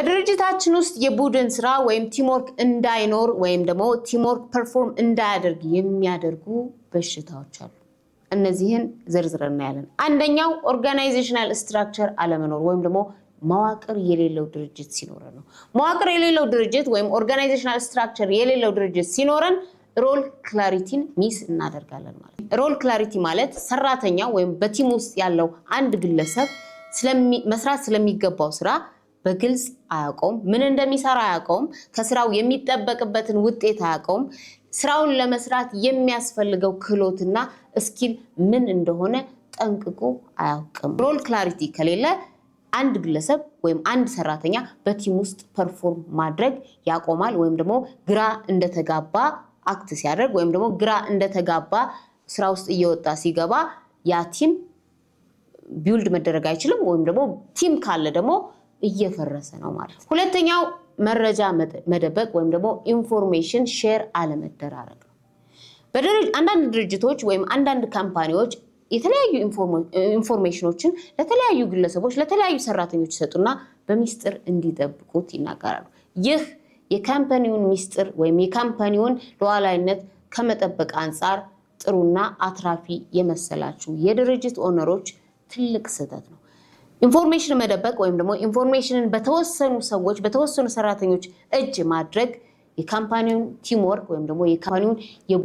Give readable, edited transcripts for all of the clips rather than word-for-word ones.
በድርጅታችን ውስጥ የቡድን ስራ ወይም ቲምወርክ እንዳይኖር ወይም ደግሞ ቲምወርክ ፐርፎርም እንዳያደርግ የሚያደርጉ በሽታዎች አሉ። እነዚህን ዝርዝር እናያለን። አንደኛው ኦርጋናይዜሽናል ስትራክቸር አለመኖር ወይም ደግሞ መዋቅር የሌለው ድርጅት ሲኖረን ነው። መዋቅር የሌለው ድርጅት ወይም ኦርጋናይዜሽናል ስትራክቸር የሌለው ድርጅት ሲኖረን ሮል ክላሪቲን ሚስ እናደርጋለን ማለት ነው። ሮል ክላሪቲ ማለት ሰራተኛ ወይም በቲም ውስጥ ያለው አንድ ግለሰብ መስራት ስለሚገባው ስራ በግልጽ አያውቀውም፣ ምን እንደሚሰራ አያውቀውም፣ ከስራው የሚጠበቅበትን ውጤት አያውቀውም፣ ስራውን ለመስራት የሚያስፈልገው ክህሎትና ስኪል ምን እንደሆነ ጠንቅቆ አያውቅም። ሮል ክላሪቲ ከሌለ አንድ ግለሰብ ወይም አንድ ሰራተኛ በቲም ውስጥ ፐርፎርም ማድረግ ያቆማል ወይም ደግሞ ግራ እንደተጋባ አክት ሲያደርግ ወይም ደግሞ ግራ እንደተጋባ ስራ ውስጥ እየወጣ ሲገባ ያ ቲም ቢውልድ መደረግ አይችልም ወይም ደግሞ ቲም ካለ ደግሞ እየፈረሰ ነው ማለት ነው። ሁለተኛው መረጃ መደበቅ ወይም ደግሞ ኢንፎርሜሽን ሼር አለመደራረግ ነው። አንዳንድ ድርጅቶች ወይም አንዳንድ ካምፓኒዎች የተለያዩ ኢንፎርሜሽኖችን ለተለያዩ ግለሰቦች ለተለያዩ ሰራተኞች ይሰጡና በሚስጥር እንዲጠብቁት ይናገራሉ። ይህ የካምፓኒውን ሚስጥር ወይም የካምፓኒውን ሉዓላዊነት ከመጠበቅ አንፃር ጥሩና አትራፊ የመሰላችሁ የድርጅት ኦነሮች ትልቅ ስህተት ነው። ኢንፎርሜሽን መደበቅ ወይም ደግሞ ኢንፎርሜሽንን በተወሰኑ ሰዎች በተወሰኑ ሰራተኞች እጅ ማድረግ የካምፓኒውን ቲምወርክ ወይም ደግሞ የካምፓኒውን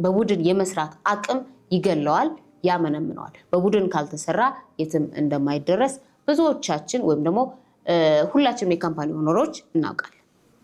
በቡድን የመስራት አቅም ይገለዋል፣ ያመነምነዋል። በቡድን ካልተሰራ የትም እንደማይደረስ ብዙዎቻችን ወይም ደግሞ ሁላችንም የካምፓኒ ኦነሮች እናውቃለን።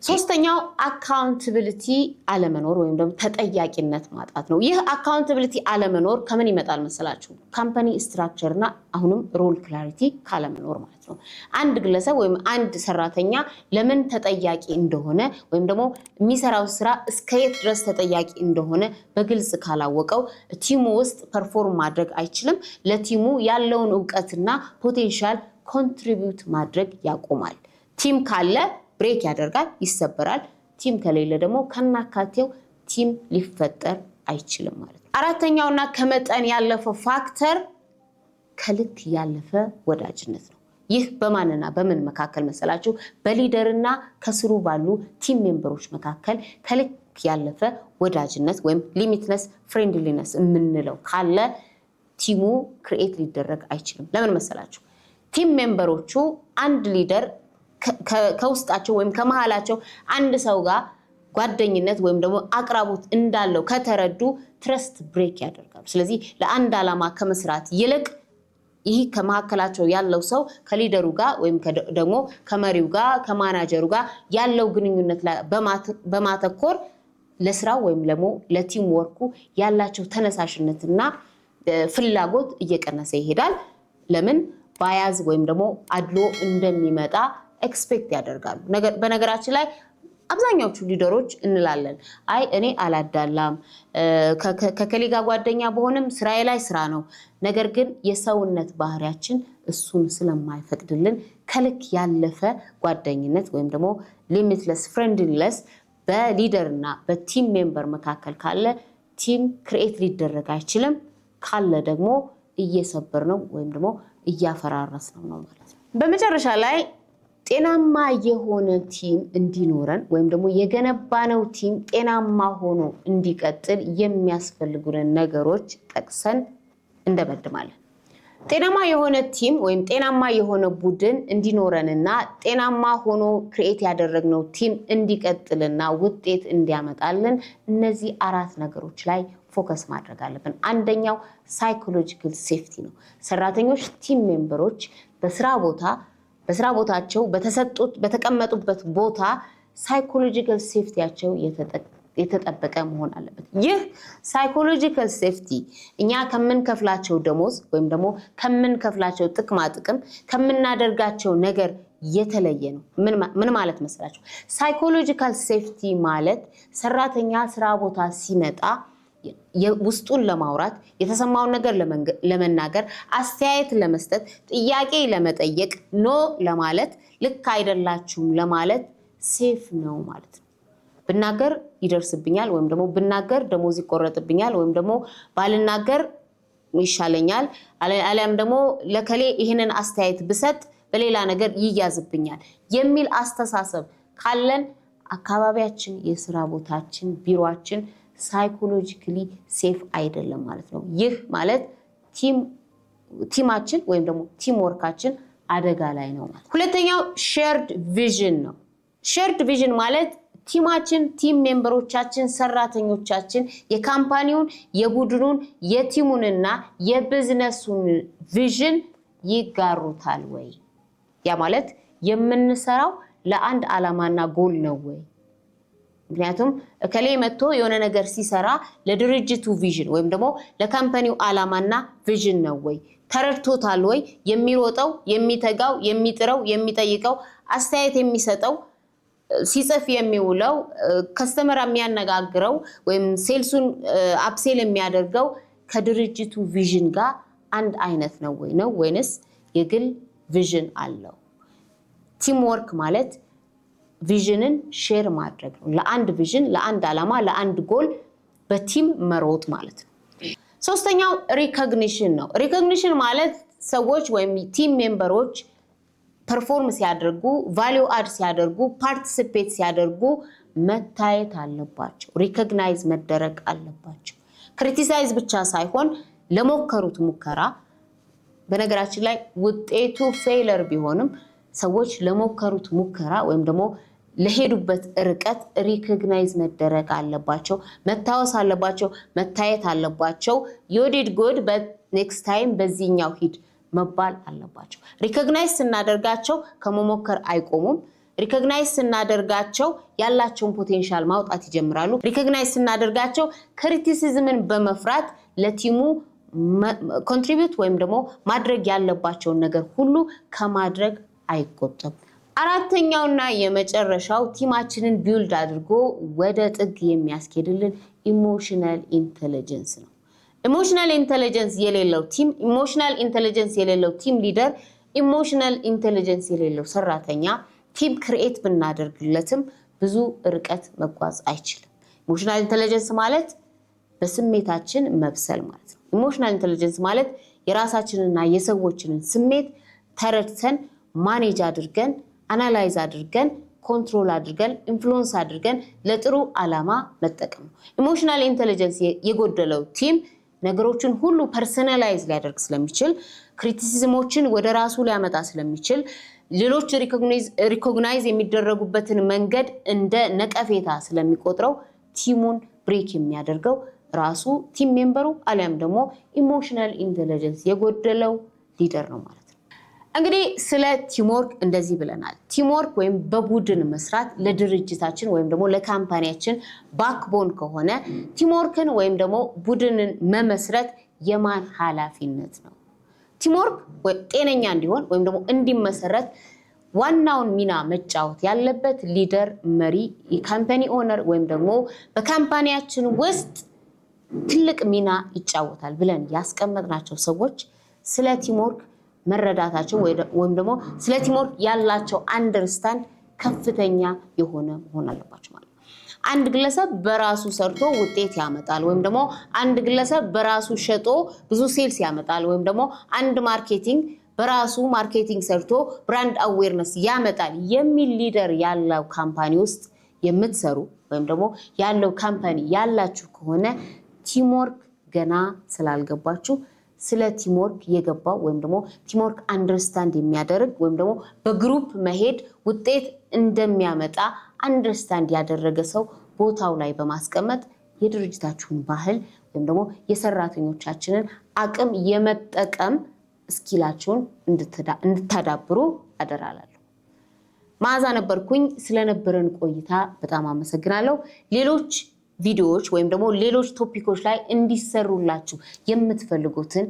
ሶስተኛው አካውንታቢሊቲ አለመኖር ወይም ደግሞ ተጠያቂነት ማጣት ነው። ይህ አካውንታቢሊቲ አለመኖር ከምን ይመጣል መሰላችሁ? ካምፓኒ ስትራክቸር እና አሁንም ሮል ክላሪቲ ካለመኖር ማለት ነው። አንድ ግለሰብ ወይም አንድ ሰራተኛ ለምን ተጠያቂ እንደሆነ ወይም ደግሞ የሚሰራው ስራ እስከየት ድረስ ተጠያቂ እንደሆነ በግልጽ ካላወቀው ቲሙ ውስጥ ፐርፎርም ማድረግ አይችልም። ለቲሙ ያለውን ዕውቀትና ፖቴንሻል ኮንትሪቢዩት ማድረግ ያቆማል። ቲም ካለ ብሬክ ያደርጋል፣ ይሰበራል። ቲም ከሌለ ደግሞ ከናካቴው ቲም ሊፈጠር አይችልም ማለት ነው። አራተኛውና ከመጠን ያለፈው ፋክተር ከልክ ያለፈ ወዳጅነት ነው። ይህ በማንና በምን መካከል መሰላችሁ? በሊደርና ከስሩ ባሉ ቲም ሜምበሮች መካከል ከልክ ያለፈ ወዳጅነት ወይም ሊሚትለስ ፍሬንድሊነስ የምንለው ካለ ቲሙ ክሪኤት ሊደረግ አይችልም። ለምን መሰላችሁ? ቲም ሜምበሮቹ አንድ ሊደር ከውስጣቸው ወይም ከመሃላቸው አንድ ሰው ጋር ጓደኝነት ወይም ደግሞ አቅራቦት እንዳለው ከተረዱ ትረስት ብሬክ ያደርጋሉ። ስለዚህ ለአንድ ዓላማ ከመስራት ይልቅ ይህ ከመሃከላቸው ያለው ሰው ከሊደሩ ጋር ወይም ደግሞ ከመሪው ጋር ከማናጀሩ ጋር ያለው ግንኙነት በማተኮር ለስራው ወይም ደግሞ ለቲም ወርኩ ያላቸው ተነሳሽነትና ፍላጎት እየቀነሰ ይሄዳል። ለምን? ባያዝ ወይም ደግሞ አድሎ እንደሚመጣ ኤክስፔክት ያደርጋሉ። በነገራችን ላይ አብዛኛዎቹ ሊደሮች እንላለን አይ እኔ አላዳላም ከከሌ ጋር ጓደኛ በሆነም ስራዬ ላይ ስራ ነው። ነገር ግን የሰውነት ባህሪያችን እሱን ስለማይፈቅድልን ከልክ ያለፈ ጓደኝነት ወይም ደግሞ ሊሚትለስ ፍሬንድሊነስ በሊደርና በቲም ሜምበር መካከል ካለ ቲም ክሪኤት ሊደረግ አይችልም። ካለ ደግሞ እየሰበር ነው ወይም ደግሞ እያፈራረስ ነው ማለት ነው። በመጨረሻ ላይ ጤናማ የሆነ ቲም እንዲኖረን ወይም ደግሞ የገነባነው ቲም ጤናማ ሆኖ እንዲቀጥል የሚያስፈልጉን ነገሮች ጠቅሰን እንደመድማለን። ጤናማ የሆነ ቲም ወይም ጤናማ የሆነ ቡድን እንዲኖረንና ጤናማ ሆኖ ክሪኤት ያደረግነው ቲም እንዲቀጥልና ውጤት እንዲያመጣልን እነዚህ አራት ነገሮች ላይ ፎከስ ማድረግ አለብን። አንደኛው ሳይኮሎጂካል ሴፍቲ ነው። ሰራተኞች ቲም ሜምበሮች በስራ ቦታቸው በተቀመጡበት ቦታ ሳይኮሎጂካል ሴፍቲያቸው የተጠበቀ መሆን አለበት። ይህ ሳይኮሎጂካል ሴፍቲ እኛ ከምንከፍላቸው ደሞዝ ወይም ደግሞ ከምንከፍላቸው ጥቅማ ጥቅም ከምናደርጋቸው ነገር የተለየ ነው። ምን ማለት መሰላችሁ? ሳይኮሎጂካል ሴፍቲ ማለት ሰራተኛ ስራ ቦታ ሲመጣ ውስጡን ለማውራት የተሰማውን ነገር ለመናገር አስተያየት ለመስጠት ጥያቄ ለመጠየቅ ኖ ለማለት ልክ አይደላችሁም ለማለት ሴፍ ነው ማለት ነው። ብናገር ይደርስብኛል ወይም ደግሞ ብናገር ደሞዝ ይቆረጥብኛል ወይም ደግሞ ባልናገር ይሻለኛል አለም ደግሞ ለከሌ ይሄንን አስተያየት ብሰጥ በሌላ ነገር ይያዝብኛል የሚል አስተሳሰብ ካለን አካባቢያችን የሥራ ቦታችን ቢሮአችን ሳይኮሎጂካሊ ሴፍ አይደለም ማለት ነው ይህ ማለት ቲማችን ወይም ደግሞ ቲም ወርካችን አደጋ ላይ ነው ማለት ሁለተኛው ሼርድ ቪዥን ነው ሼርድ ቪዥን ማለት ቲማችን ቲም ሜምበሮቻችን ሰራተኞቻችን የካምፓኒውን የቡድኑን የቲሙንና የቢዝነሱን ቪዥን ይጋሩታል ወይ ያ ማለት የምንሰራው ለአንድ ዓላማና ጎል ነው ወይ ምክንያቱም እከሌ መጥቶ የሆነ ነገር ሲሰራ ለድርጅቱ ቪዥን ወይም ደግሞ ለካምፓኒው ዓላማና ቪዥን ነው ወይ ተረድቶታል ወይ የሚሮጠው የሚተጋው የሚጥረው የሚጠይቀው አስተያየት የሚሰጠው ሲጽፍ የሚውለው ከስተመር የሚያነጋግረው ወይም ሴልሱን አፕሴል የሚያደርገው ከድርጅቱ ቪዥን ጋር አንድ አይነት ነው ወይ ነው ወይንስ የግል ቪዥን አለው ቲም ወርክ ማለት ቪዥንን ሼር ማድረግ ነው ለአንድ ቪዥን ለአንድ ዓላማ ለአንድ ጎል በቲም መሮጥ ማለት ነው ሶስተኛው ሪኮግኒሽን ነው ሪኮግኒሽን ማለት ሰዎች ወይም ቲም ሜምበሮች ፐርፎርም ሲያደርጉ ቫልዩ አድ ሲያደርጉ ፓርቲሲፔት ሲያደርጉ መታየት አለባቸው ሪኮግናይዝ መደረግ አለባቸው ክሪቲሳይዝ ብቻ ሳይሆን ለሞከሩት ሙከራ በነገራችን ላይ ውጤቱ ፌለር ቢሆንም ሰዎች ለሞከሩት ሙከራ ወይም ደግሞ ለሄዱበት ርቀት ሪኮግናይዝ መደረግ አለባቸው መታወስ አለባቸው መታየት አለባቸው you did good but next time በዚህኛው ሂድ መባል አለባቸው ሪኮግናይዝ ስናደርጋቸው ከመሞከር አይቆሙም ሪኮግናይዝ ስናደርጋቸው ያላቸውን ፖቴንሻል ማውጣት ይጀምራሉ ሪኮግናይዝ ስናደርጋቸው ክሪቲሲዝምን በመፍራት ለቲሙ ኮንትሪቢዩት ወይም ደግሞ ማድረግ ያለባቸው ነገር ሁሉ ከማድረግ አይቆጠብ አራተኛውና የመጨረሻው ቲማችንን ቢልድ አድርጎ ወደ ጥግ የሚያስኬድልን ኢሞሽናል ኢንተለጀንስ ነው ኢሞሽናል ኢንተለጀንስ የሌለው ቲም ኢሞሽናል ኢንተለጀንስ የሌለው ቲም ሊደር ኢሞሽናል ኢንተለጀንስ የሌለው ሰራተኛ ቲም ክሬት ብናደርግለትም ብዙ ርቀት መጓዝ አይችልም ኢሞሽናል ኢንተለጀንስ ማለት በስሜታችን መብሰል ማለት ነው ኢሞሽናል ኢንተለጀንስ ማለት የራሳችንና የሰዎችን ስሜት ተረድተን ማኔጅ አድርገን አናላይዝ አድርገን ኮንትሮል አድርገን ኢንፍሉዌንስ አድርገን ለጥሩ ዓላማ መጠቀም ነው ኢሞሽናል ኢንተለጀንስ የጎደለው ቲም ነገሮችን ሁሉ ፐርሰናላይዝ ሊያደርግ ስለሚችል ክሪቲሲዝሞችን ወደ ራሱ ሊያመጣ ስለሚችል ሌሎች ሪኮግናይዝ የሚደረጉበትን መንገድ እንደ ነቀፌታ ስለሚቆጥረው ቲሙን ብሬክ የሚያደርገው ራሱ ቲም ሜምበሩ አሊያም ደግሞ ኢሞሽናል ኢንተለጀንስ የጎደለው ሊደር ነው ማለት ነው እንግዲህ ስለ ቲምወርክ እንደዚህ ብለናል ቲምወርክ ወይም በቡድን መስራት ለድርጅታችን ወይም ደግሞ ለካምፓኒያችን ባክቦን ከሆነ ቲምወርክን ወይም ደግሞ ቡድንን መመስረት የማን ኃላፊነት ነው ቲምወርክ ጤነኛ እንዲሆን ወይም ደግሞ እንዲመሰረት ዋናውን ሚና መጫወት ያለበት ሊደር መሪ የካምፓኒ ኦነር ወይም ደግሞ በካምፓኒያችን ውስጥ ትልቅ ሚና ይጫወታል ብለን ያስቀመጥናቸው ሰዎች ስለ ቲምወርክ መረዳታቸው ወይም ደግሞ ስለ ቲምወርክ ያላቸው አንደርስታንድ ከፍተኛ የሆነ መሆን አለባቸው ማለት አንድ ግለሰብ በራሱ ሰርቶ ውጤት ያመጣል ወይም ደግሞ አንድ ግለሰብ በራሱ ሸጦ ብዙ ሴልስ ያመጣል ወይም ደግሞ አንድ ማርኬቲንግ በራሱ ማርኬቲንግ ሰርቶ ብራንድ አዌርነስ ያመጣል የሚል ሊደር ያለው ካምፓኒ ውስጥ የምትሰሩ ወይም ደግሞ ያለው ካምፓኒ ያላችሁ ከሆነ ቲምወርክ ገና ስላልገባችሁ ስለ ቲምወርክ የገባው ወይም ደግሞ ቲምወርክ አንደርስታንድ የሚያደርግ ወይም ደግሞ በግሩፕ መሄድ ውጤት እንደሚያመጣ አንደርስታንድ ያደረገ ሰው ቦታው ላይ በማስቀመጥ የድርጅታችሁን ባህል ወይም ደግሞ የሰራተኞቻችንን አቅም የመጠቀም ስኪላችሁን እንድታዳብሩ አደራላለሁ ማዛ ነበርኩኝ ስለነበረን ቆይታ በጣም አመሰግናለሁ ሌሎች ቪዲዮዎች ወይም ደግሞ ሌሎች ቶፒኮች ላይ እንዲሰሩላችሁ የምትፈልጉትን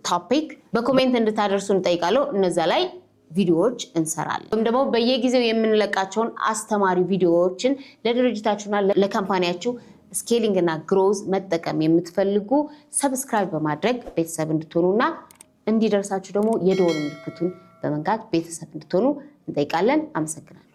ቶፒክ በኮሜንት እንድታደርሱን ጠይቃለሁ እነዛ ላይ ቪዲዮዎች እንሰራለን ወይም ደግሞ በየጊዜው የምንለቃቸውን አስተማሪ ቪዲዮዎችን ለድርጅታችሁና ለካምፓኒያችሁ ስኬሊንግ እና ግሮዝ መጠቀም የምትፈልጉ ሰብስክራይብ በማድረግ ቤተሰብ እንድትሆኑና እንዲደርሳችሁ ደግሞ የደወል ምልክቱን በመንካት ቤተሰብ እንድትሆኑ እንጠይቃለን አመሰግናለሁ